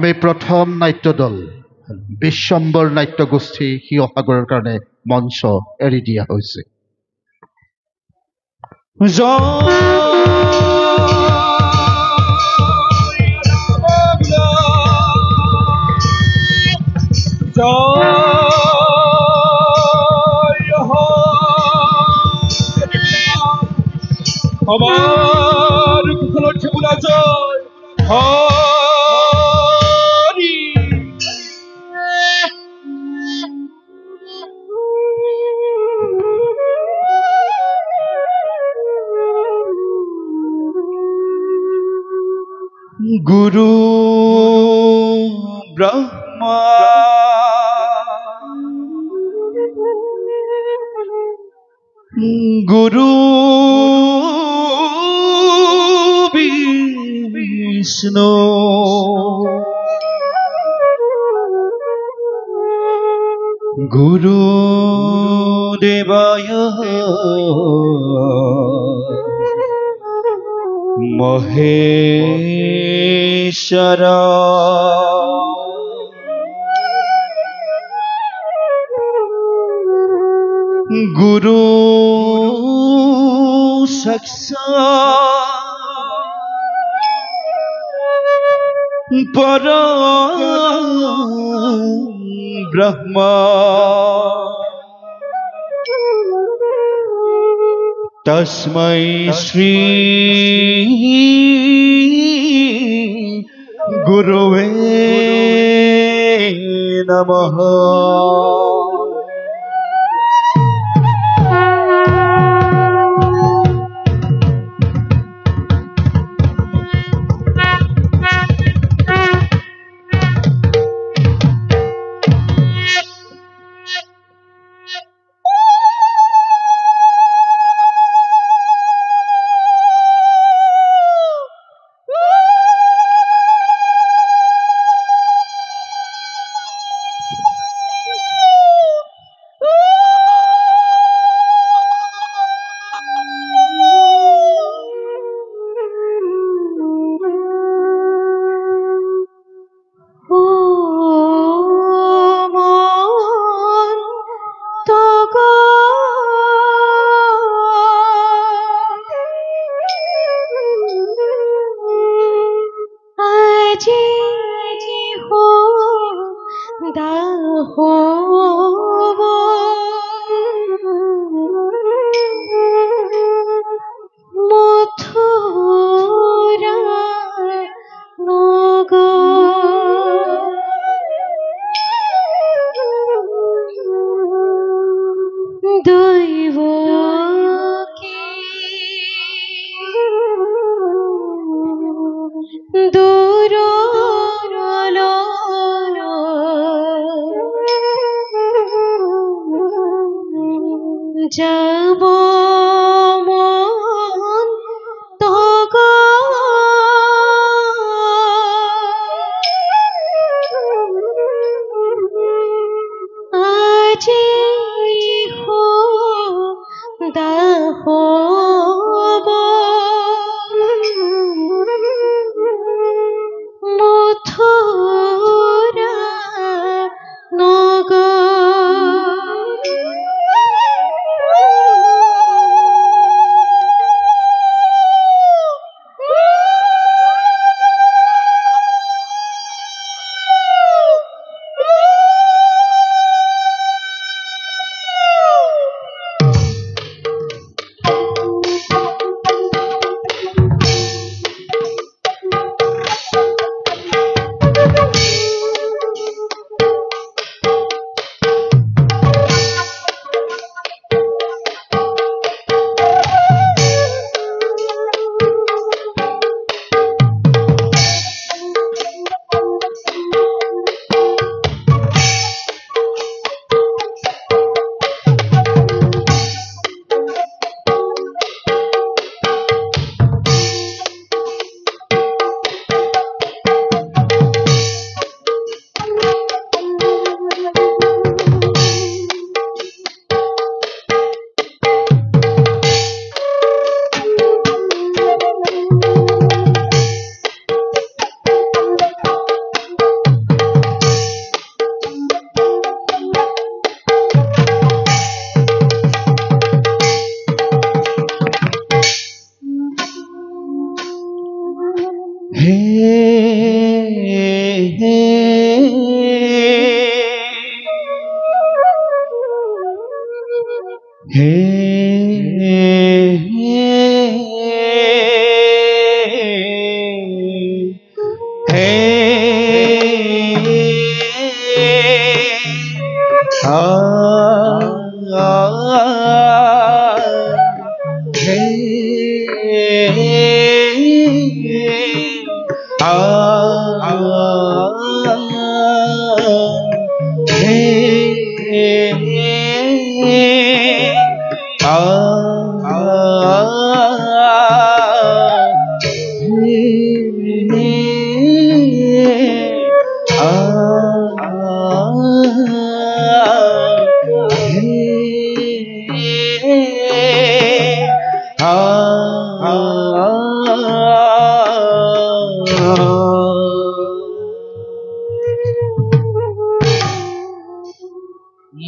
আমি প্ৰথম নাট্যদল বিশ্বম্বৰ নাট্যগোষ্ঠী শিৱসাগৰৰ কাৰণে মঞ্চ এৰি দিয়া হৈছে। আমার কুশলের ছেপুলা জয় হরি গুরু ব্রহ্মা গুরু বিষ্ণু গুরু দেবায় মহেশ্বর গুরু সাক্ষাৎ পরব্রহ্ম তস্मै শ্রী গুরুবে নমঃ।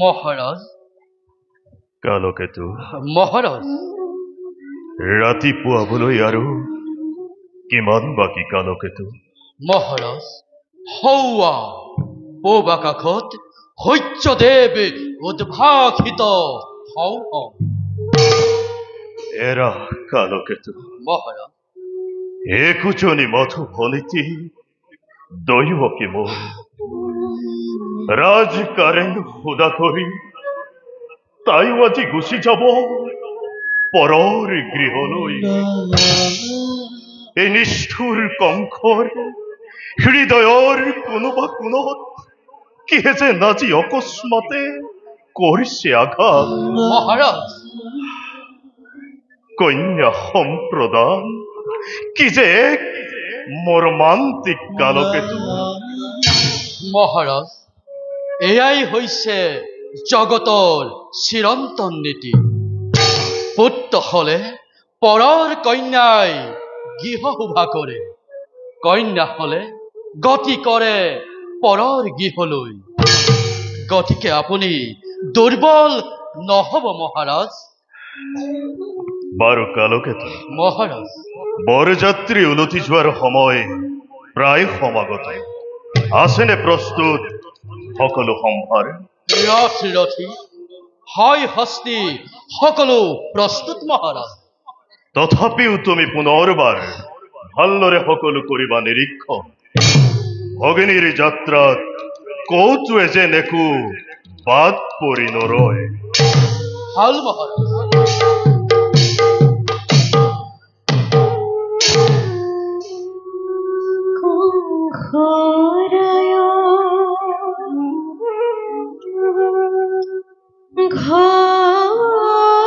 মহারাজ কালকেতু মহারাজ ৰাতিপুৱাবলৈ আৰু কিমান বাকী কালকেতু? মহাৰাজ হৌৱা পূব আকাশত সূৰ্যদেৱ উদ্ভাসিত হওঁ হওঁ। এৰা কালকেতু মহাৰাজ একোজনী মধু ভনিতি দৈৱকী মোৰ ৰাজকাৰেং সুদা কৰি তাইও আজি গুচি যাব পৰৰ গৃহলৈ। এই নিষ্ঠুৰ কংসৰ হৃদয়ৰ কোনোবা কোণত কিহে যে নাজি অকস্মাতে কৰিছে আঘাত। মহাৰাজ কন্যা সম্প্ৰদান কি যে এক মৰ্মান্তিক কালকেতু। মহাৰাজ এয়াই হৈছে জগতৰ চিৰন্তন নীতি। পুত্ৰ হলে পৰৰ কন্যাই গৃহ শোভা কৰে, কন্যা হলে গতি কৰে পৰৰ গৃহলৈ। গতিকে আপুনি দুৰ্বল নহব মহাৰাজ। বাৰু কালকেতু মহাৰাজ বৰযাত্ৰী উলটি যোৱাৰ সময় প্ৰায় সমাগত। আছেনে প্ৰস্তুত সকলো সম্ভাৰ? ৰথি হয় হস্তি সকলো প্ৰস্তুত মহাৰাজ। তথাপিও তুমি পুনৰবাৰ ভালদৰে সকলো কৰিবা নিৰীক্ষণ। ভগিনীৰ যাত্ৰাত কৌতুৱে যেন একো বাদ পৰি নৰয়। ভাল মহাৰাজ। ঘরে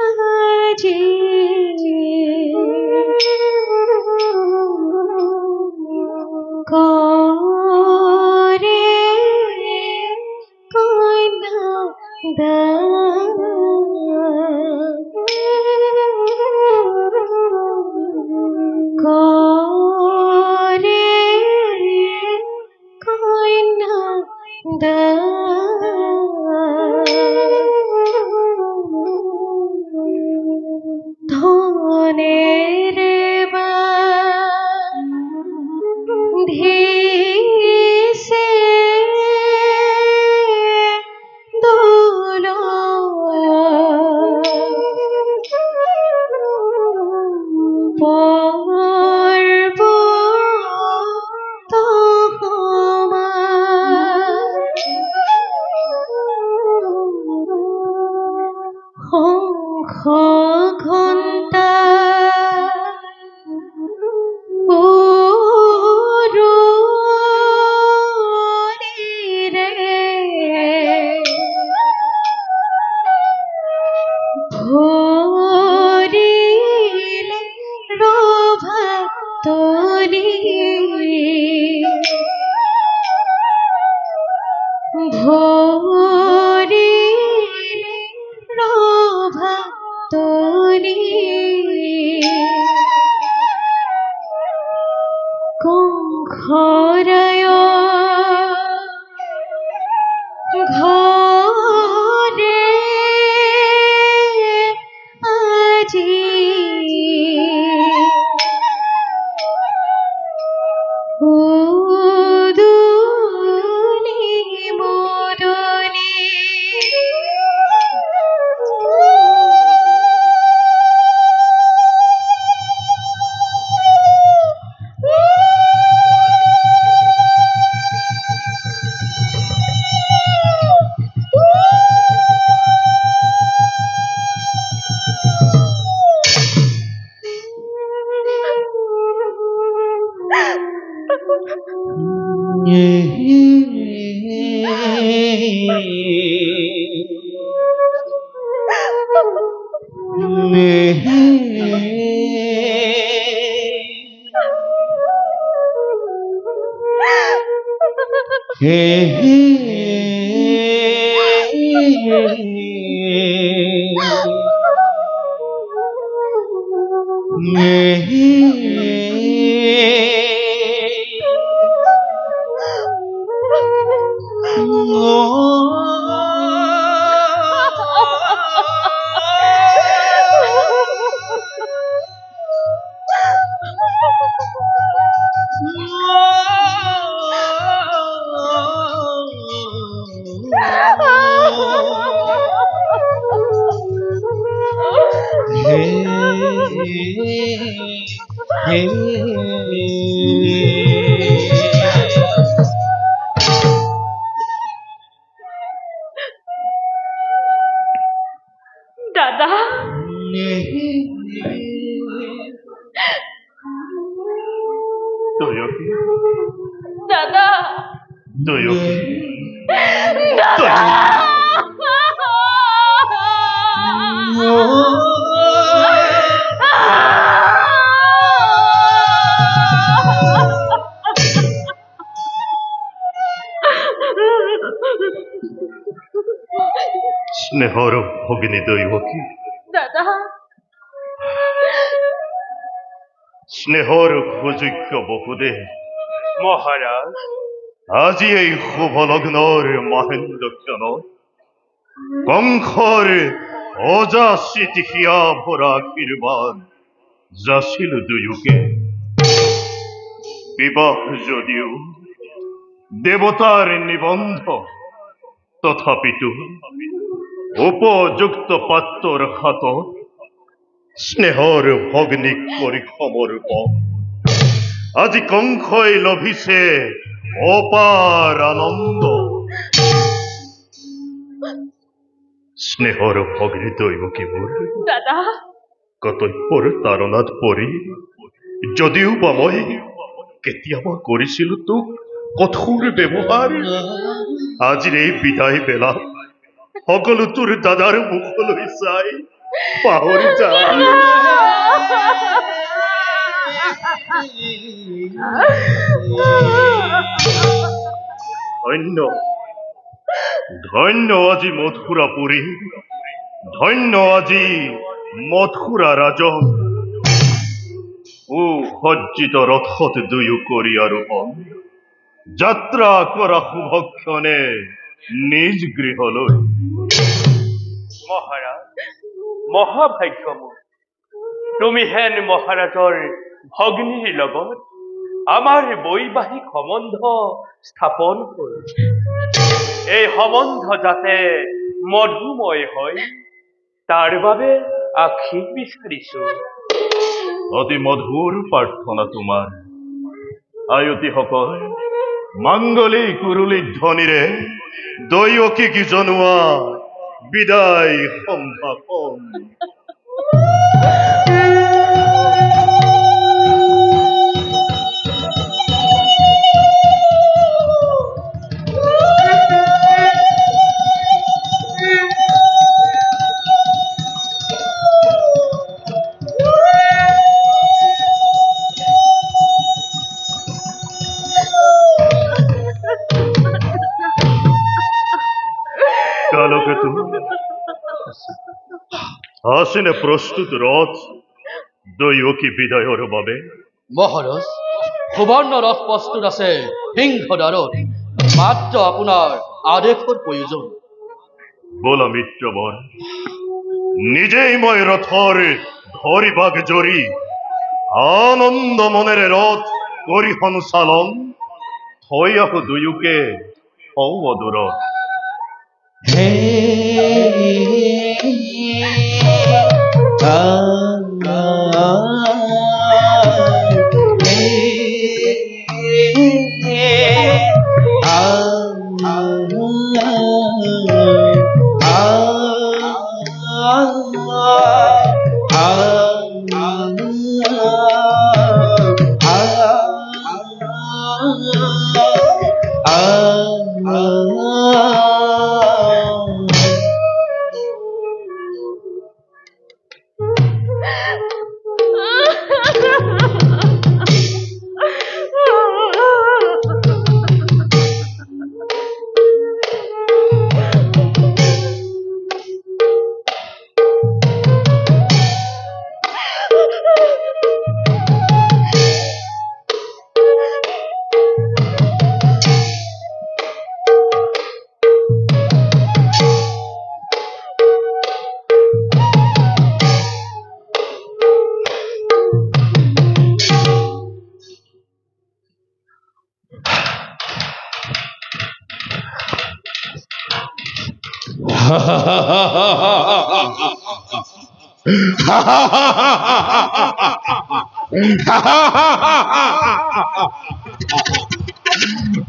আজি ঘরে কইনা ঘরে কইনা ধনের ধীসে দোল পর্ব শঙ্খ ঘণ্টা ভরিলে রভা তলি ভরিলে রভা তলি কংখরায় ঘরে আজি উদুনি মদনি দাদা দয়কি দাদা দয়কি দাদা স্নেহর ভগিনী দৈবকী দাদা স্নেহর সুযোগ্য বহুদে মহারাজ আজি এই শুভ লগ্নৰ মহেন্দ্ৰক্ষণত কংসৰ অযাচিত হিয়া ভৰা আশীৰ্বাদ যাচিল দুয়োকে বিবাহ যদিও দেৱতাৰ নিবন্ধ তথাপিতো উপযুক্ত পাত্ৰৰ হাতত স্নেহৰ ভগ্নীক কৰি সমৰ্পণ আজি কংসই লভিছে অপাৰ আনন্দ স্নেহৰ ভগ্নী দৈবকীবোৰ দাদা কৰ্তব্যৰ তাৰণাত পৰি যদিও বা মই কেতিয়াবা কৰিছিলো তোক কঠোৰ ব্যৱহাৰ আজিৰ এই বিদায় বেলা সকলো তোৰ দাদাৰ মুখলৈ চাই পাহৰি যায় ধন্য ধন্য আজি মথুৰাপুৰী ধন্য আজি মথুৰা ৰাজন সজ্জিত ৰথত দুয়ো কৰি আৰোহণ যাত্ৰা কৰা শুভক্ষণে নিজ গৃহলৈ মহাৰাজ মহাভাগ্য মোৰ তুমি হেন মহাৰাজৰ ভগ্নীৰ লগত আমাৰ বৈবাহিক সম্বন্ধ স্থাপন কৰো এই সম্বন্ধ যাতে মধুময় হয় তাৰ বাবে আশীষ বিচাৰিছো অতি মধুৰ প্ৰাৰ্থনা তোমাৰ আয়তীসকল মাংগলিক কুৰুলি ধ্বনিৰে দৈৱকীক জনোৱা বিদায় সম্ভাষণ কালকেতু আসিনে প্ৰস্তুত ৰথ দৈৱকী বিদায়ৰ বাবে মহাৰাজ সুবৰ্ণ ৰথ প্ৰস্তুত আছে সিংহদ্বাৰত মাত্ৰ আপোনাৰ আদেশৰ প্ৰয়োজন বোলা মিত্ৰবৰ নিজেই মই ৰথৰ ধৰিবাগ জৰি আনন্দ মনেৰে ৰথ কৰিহন চালন থৈ আহো দুয়োকে হওঁ অদূৰত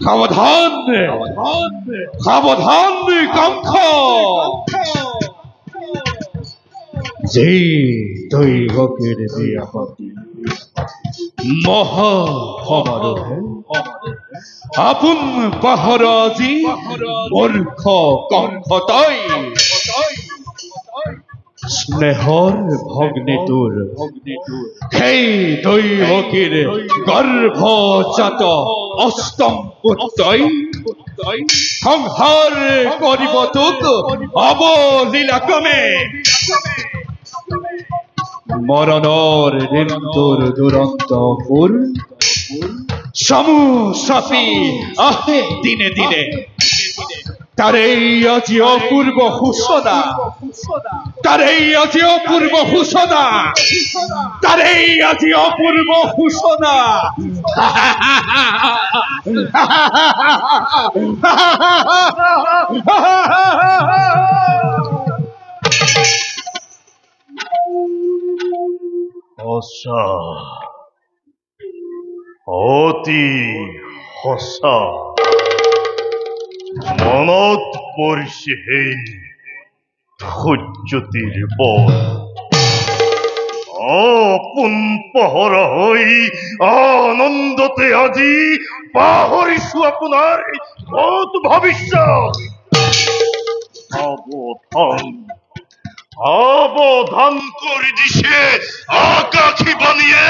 সাবধান সাবধান কাঙ্খ যে দৈবকেৰ বিয়াপতি মহা সমাৰোহে আপোন পাহৰাজী মূৰ্খ কণ্ঠ তই স্নেহৰ ভগ্নীটোৰ সেই দৈবকীৰ গৰ্ভজাত অষ্টম পুত্ৰই সংহাৰ কৰিব তোক অবলীলাক্ৰমে মৰণৰ দিনটোৰ দুৰন্ত সুৰ চমু চাপি আহে দিনে দিনে তাৰেই আজি অপূৰ্ব সূচনা তাৰেই আজি অপূৰ্ব সূচনা তাৰেই আজি অপূৰ্ব সূচনা সঁচা অতি সঁচা মনত পৰিছে সেই সূৰ্য্যতিৰ বল আপোন পহৰা হৈ আনন্দতে আজি পাহৰিছো আপোনাৰ কত ভৱিষ্যত সাৱধান সাৱধান কৰি দিছে আকাশী বাণীয়ে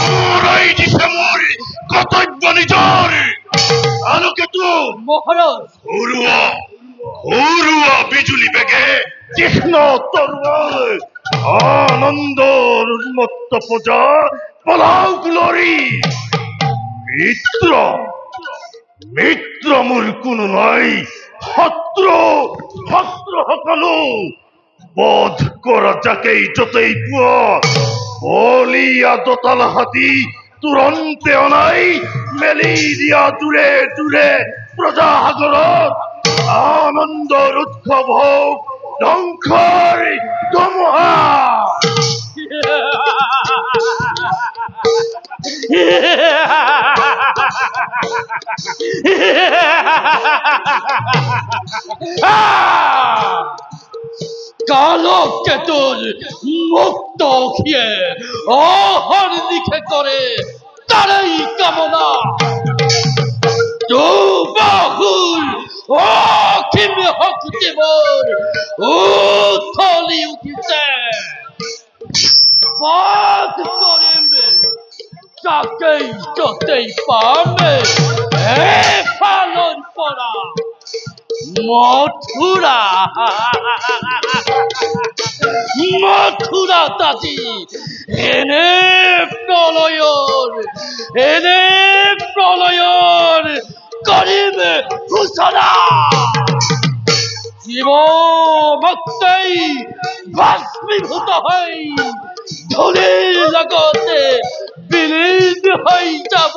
উৰাই দিছে মোৰ কৰ্তব্য নিজৰ আলোকেতো মহাৰাজ ঘৰুৱা বিজুলী বেগে তীক্ষ্ণ তৰোৱাল আনন্দৰ উন্মত্ত পূজা পলাও কুলৰি মিত্ৰ মোৰ কোনো নাই শত্ৰু সকলো বধ কৰা যাকেই য'তেই পোৱা বলিয়া দতাল হাতী তুৰন্তে অনাই মেলি দিয়া দূৰে দূৰে প্ৰজাসাগৰত আনন্দৰ উৎসৱ হওক ধ্বংসৰ ধুমুহা কালকেতুর মুক্ত খেয়ে অহর লিখে করে তারাই কামনা দুবাহুর অখিম হকতিবর উথলি উঠিছে বাদ করিবে যাকেই যতেই পাবে এ পালন করা মথুরা মথুরা তাজি এনে প্রলয়র করিবে ঘোষণা জীব ভক্তই ভস্মীভূত হই ধুলির জগতে বিলীন হৈ যাব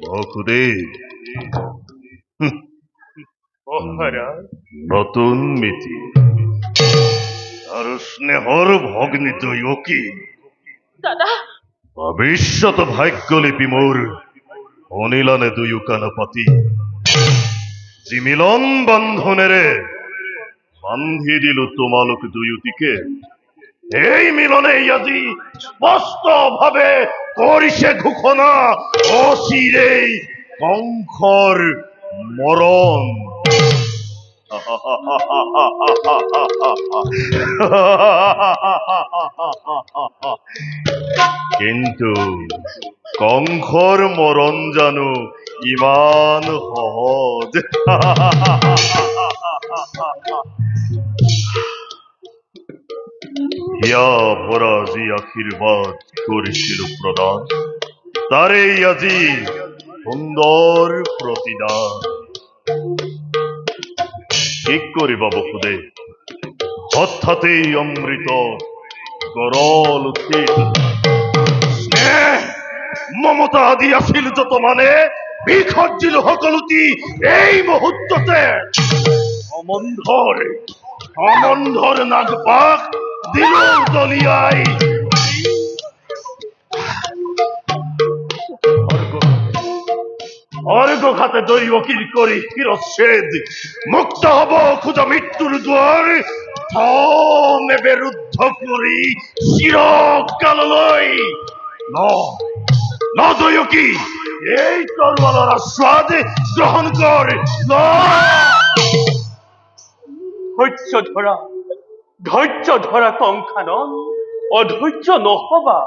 বসুদেৱ নতুন মিতি আৰু স্নেহৰ ভগ্নী দৈৱকী দাদা ভৱিষ্যত ভাগ্যলিপি মোৰ শুনিলানে দুয়ো কাণ পাতি যি মিলন বন্ধনেৰে বান্ধি দিলো তোমালোক দুয়োটিকে এই মিলনেই আজি স্পষ্টভাৱে কৰিছে ঘোষণা অচিৰেই কংসৰ মৰণ কিন্তু কংসৰ মৰণ জানো ইমান সহজ হিয়া ভৰা যি আশীৰ্বাদ কৰিছিলো প্ৰদান তাৰেই আজি সুন্দৰ প্ৰতিদান ঠিক কৰিবা বসুদেৱ হঠাতেই অমৃত গৰল উঠিল স্নেহ মমতা আদি আছিল যত মানে বিসৰ্জিল সকলোটি এই মুহূৰ্ততে সমন্ধৰ নাগপাক দিলো দলিয়াই অর্ঘঘাতে দৈবকীর করি শিরচ্ছেদ মুক্ত হব খোঁজা মৃত্যুর দুয়ার থমে বিরুদ্ধ করি চিরকাললৈ ন দৈবকী এই তরোয়ালের আস্বাদ গ্রহণ কর ধৈৰ্য ধৰা কংসানন অধৈৰ্য নহবা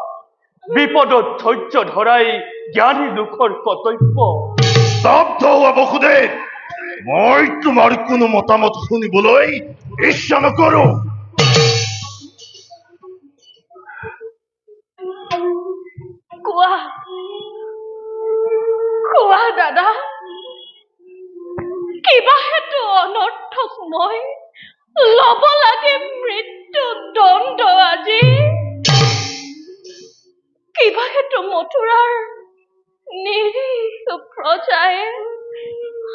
বিপদত ধৈৰ্য ধৰাই জ্ঞানী লোকৰ কৰ্তব্য স্তব্ধ হোৱা বসুদেৱ মই তোমাৰ কোনো মতামত শুনিবলৈ ইচ্ছা নকৰো কোৱা দাদা কিবা হেতু অনৰ্থক মই লব লাগে মৃত্যু দণ্ড আজি কিবা হেতু মথুৰাৰ নিৰীহ প্ৰজাই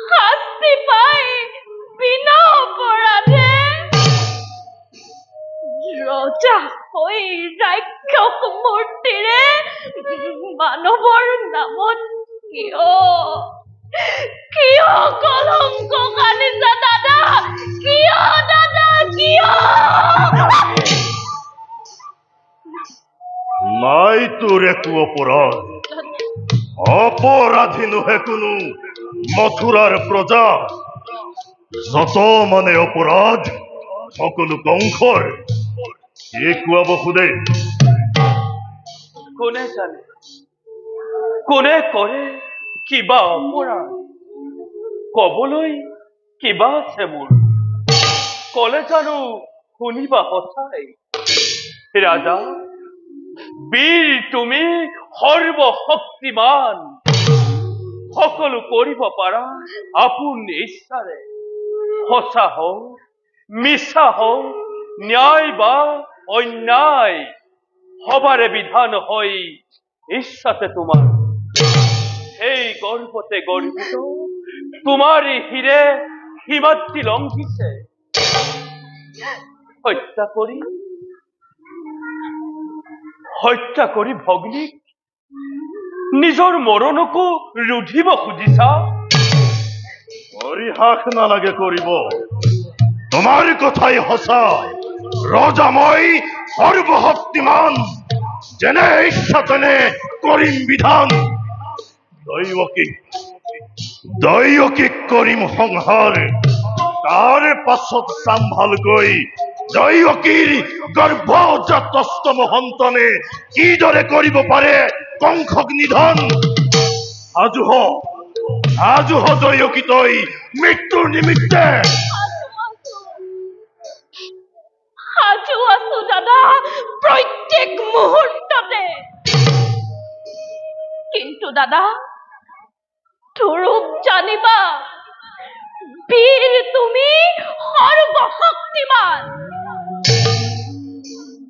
শাস্তি পাই বিনা অপৰাধে ৰজা হৈ ৰাক্ষস মূৰ্তিৰে মানৱৰ নামত কিয় কলংক কানিছা দাদা কিয় নাই তোৰ একো অপৰাধ অপৰাধী নোহে কোনো মথুৰাৰ প্ৰজা যত মানে অপৰাধ সকলো কংসৰ এই কোৱা বসুদেৱ কোনে জানে কোনে কৰে কিবা অপৰাধ কবলৈ কিবা আছে মোৰ কলে জানো শুনিবা সঁচাই ৰাজা বীৰ তুমি সৰ্বশক্তিমান সকলো কৰিব পাৰা আপোন ইচ্ছাৰে সঁচা হওক মিছা হওক ন্যায় বা অন্যায় সবাৰে বিধান হৈ ইচ্ছাতে তোমাৰ এই গৰ্ভতে গৰ্বিত তোমাৰি হিৰে সীমাত্ৰী লংঘিছে হত্যা কৰি ভগ্নীক নিজৰ মৰণকো ৰুধিব খুজিছা পৰিহাস নালাগে কৰিব তোমাৰ কথাই সঁচা ৰজা মই সৰ্বশক্তিমান যেনে ইচ্ছা তেনে কৰিম বিধান দৈৱকীক কৰিম সংহাৰ তাৰ পাছত চাম্ভালকৈ দৈৱকীৰ গৰ্ভজাত অষ্টম সন্তানে কিদৰে কৰিব পাৰে কংসক নিধন আজু হ দৈৱকী তই মৃত্যুৰ নিমিত্তে সাজু আছো দাদা প্ৰত্যেক মুহূৰ্ততে দাদা ৰূপ জানিবা বীৰ তুমি সৰ্বশক্তিমান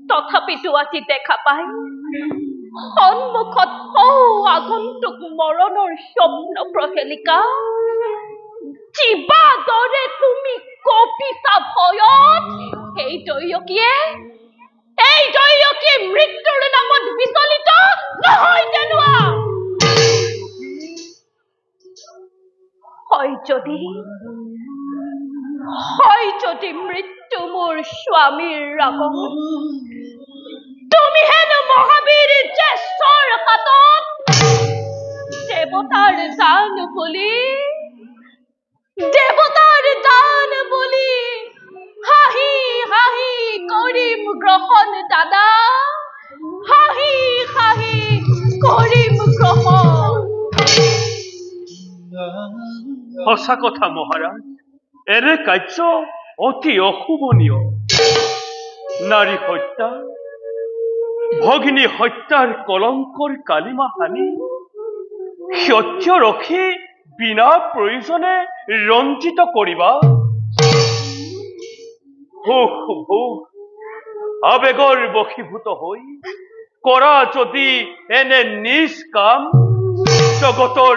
তথাপিতো আজি দেখা পাই সন্মুখত আগন্তুক মৰণৰ স্বপ্ন প্ৰহেলিকা জীৱা দৰে তুমি কপিছা ভয়ত এই দৈয়কীয়ে মৃত্যুৰ নামত বিচলিত নহয় জানোৱা হয় যদি মৃত্যু মোৰ স্বামীৰ ৰাগত তুমি হেন মহাবীৰ জ্যেষ্ঠৰ হাতত দেৱতাৰ দান বুলি হাঁহি হাঁহি কৰিম গ্ৰহণ দাদা হাঁহি হাঁহি কৰিম গ্ৰহণ সঁচা কথা মহাৰাজ এনে কাৰ্য অতি অশুভনীয় নাৰী হত্যা ভগিনী হত্যাৰ কলংকৰ কালিমা হানি সত্য ৰখি বিনা প্ৰয়োজনে ৰঞ্জিত কৰিবা আবেগৰ বশীভূত হৈ কৰা যদি এনে নিজ কাম জগতৰ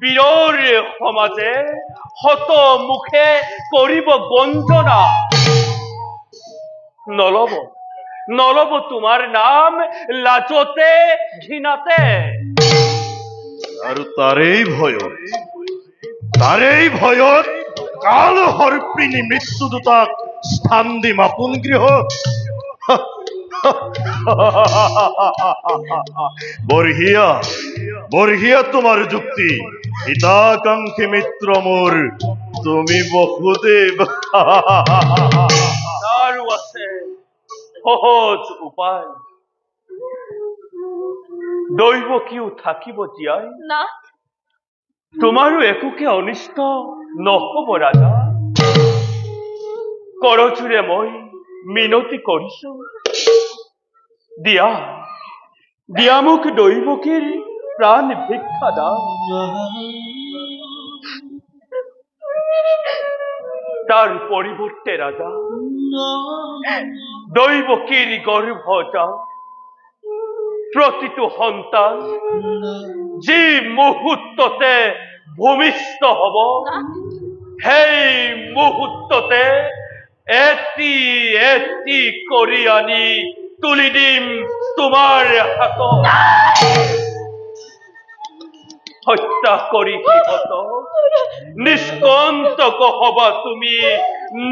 বীৰৰ সমাজে হত মুখে কৰিব গঞ্জনা নলব তোমাৰ নাম লাজতে ঘৃণাতে আৰু তাৰেই ভয়ত কাল হৰপ্ৰিনী মৃত্যু দুটাক স্থান দিম আপোন গৃহ বঢ়িয়া তোমাৰ যুক্তি হিতাকাংক্ষী মিত্ৰ মোৰ তুমি বসুদেৱ আৰু আছে সহজ উপায় দৈৱকীও থাকিব জীয়াই না তোমাৰো একোকে অনিষ্ট নহব ৰাজা কৰজোৰে মই মিনতি কৰিছো দিয়া মোক দৈৱকীৰ প্ৰাণ ভিক্ষা দান তাৰ পৰিৱৰ্তে ৰাজা দৈৱকীৰ গৰ্ভ যাও প্ৰতিটো সন্তান যি মুহূৰ্ততে ভূমিষ্ঠ হব সেই মুহূৰ্ততে এটি কৰি আনি তুলি দিম তোমাৰ হাতত হত্যা কৰি সিহঁতক নিষ্কণ্টক হবা তুমি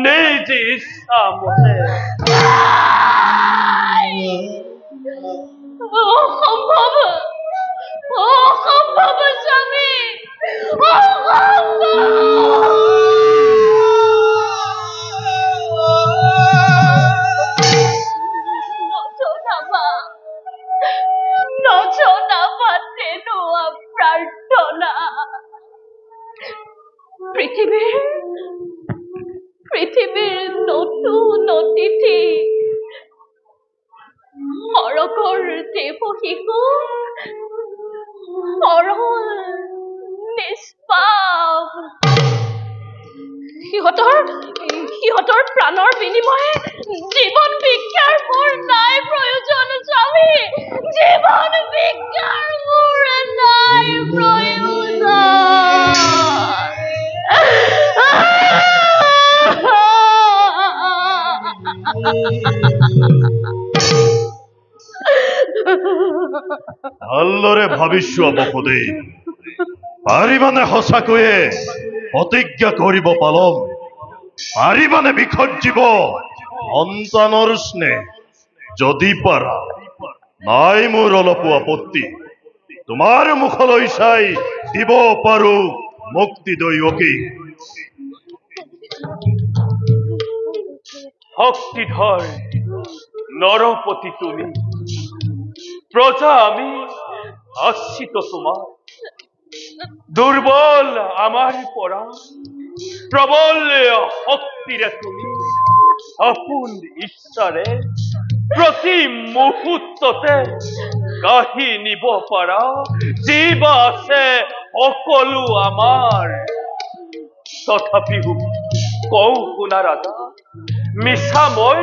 নিজ ইচ্ছা মতে অসম্ভৱ স্বামী নজনাবা তেনোৱা প্ৰাৰ্থনা পৃথিৱীৰ নতুন অতিথি সৰগৰ দেৱ শিশু সৰল নিষ্পাপ সিহঁতৰ প্ৰাণৰ বিনিময়ে জীৱন ভিক্ষাৰ মোৰ নাই প্ৰয়োজন স্বামী জীৱন ভিক্ষাৰ মোৰ নাই ভালদৰে ভাবিছোৱা বসুদেৱ পাৰিবানে সঁচাকৈয়ে প্ৰতিজ্ঞা কৰিব পালন পাৰিবানে বিসৰ্জিব সন্তানৰ স্নেহ যদি পাৰা নাই মোৰ অলপো আপত্তি তোমাৰ মুখলৈ চাই দিব পাৰো মুক্তি দৈৱকী শক্তিধৰ নৰপতি তুমি প্ৰজা আমি আশ্ৰিত তোমাৰ দুৰ্বল আমাৰ পৰা প্ৰবল শক্তিৰে তুমি আপোন ইচ্ছাৰে প্ৰতি মুহূৰ্ততে কাঢ়ি নিব পাৰা জীৱ আছে সকলো আমাৰ। তথাপিও কওঁ শুনা ৰাজা, মিছা মই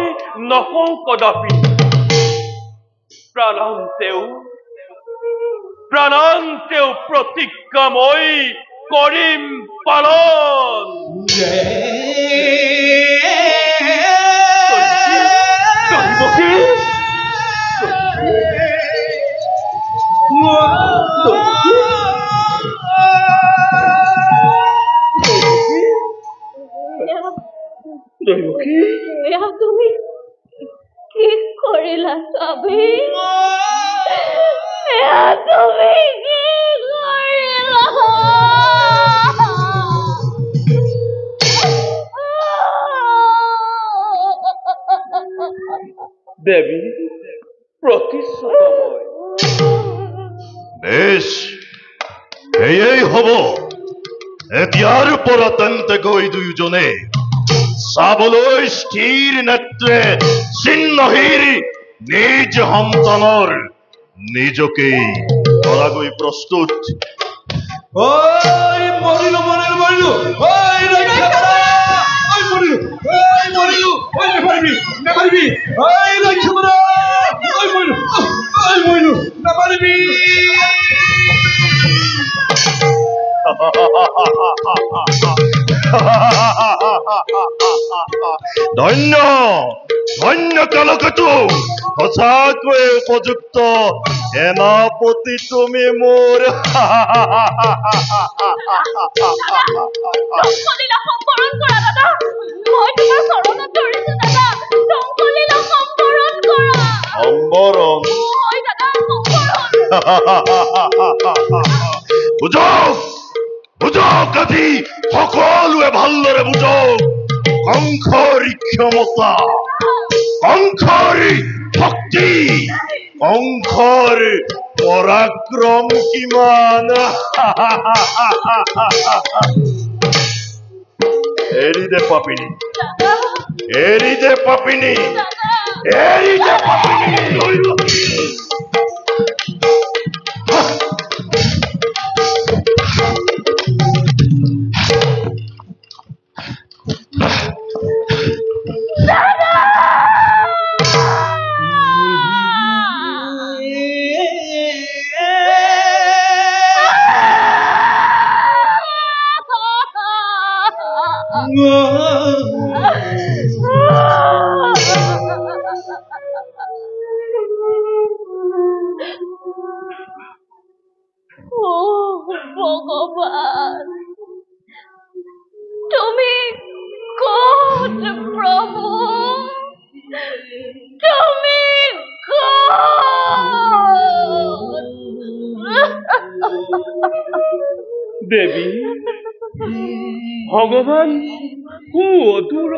নকওঁ কদাপি। প্ৰাণান্তেও প্ৰতিজ্ঞা মই কৰিম পালন। এয়া তুমি কি কৰিলা স্বামী? এয়া তুমি কি কৰিলা? দেৱী প্ৰতিশ্ৰুত মই। বেশ, এয়েই হব। এতিয়াৰ পৰা তেন্তে গৈ দুয়োজনে চাবলৈ স্থিৰ নেত্ৰে চিহ্নহীন নিজ সন্তানৰ নিজকেই কৰাগৈ প্ৰস্তুত। ওই মরিলু মরিলু মরিলু ওই রক্ষা করা ওই মরিলু ওই মরিলু ওই না পারবি ওই রক্ষা করা ওই মরিলু না পারবি। ধন্য ধন্য কালকেতু, সঁচাকৈয়ে উপযুক্ত সেনাপতি তুমি মোৰ। শংকলীলা সম্বৰণ কৰা দাদা, মই তোমাৰ চৰণত ধৰিছো দাদা। শংকলীলা সম্বৰণ কৰা। সম্বৰণ হয় দাদা, সম্বৰণ। বুজক বুজক আজি সকলোৱে ভালদৰে বুজক। কংসৰ ক্ষমতা, কংসৰ শক্তি, কংসৰ পৰাক্ৰম কিমান। এৰি দে পাপিনী, এৰি দে পাপিনী, এৰি দে পাপিনী। ভগবান, তুমি ক'ত প্ৰভু? তুমি দেৱী ভগৱান সু অদূৰ।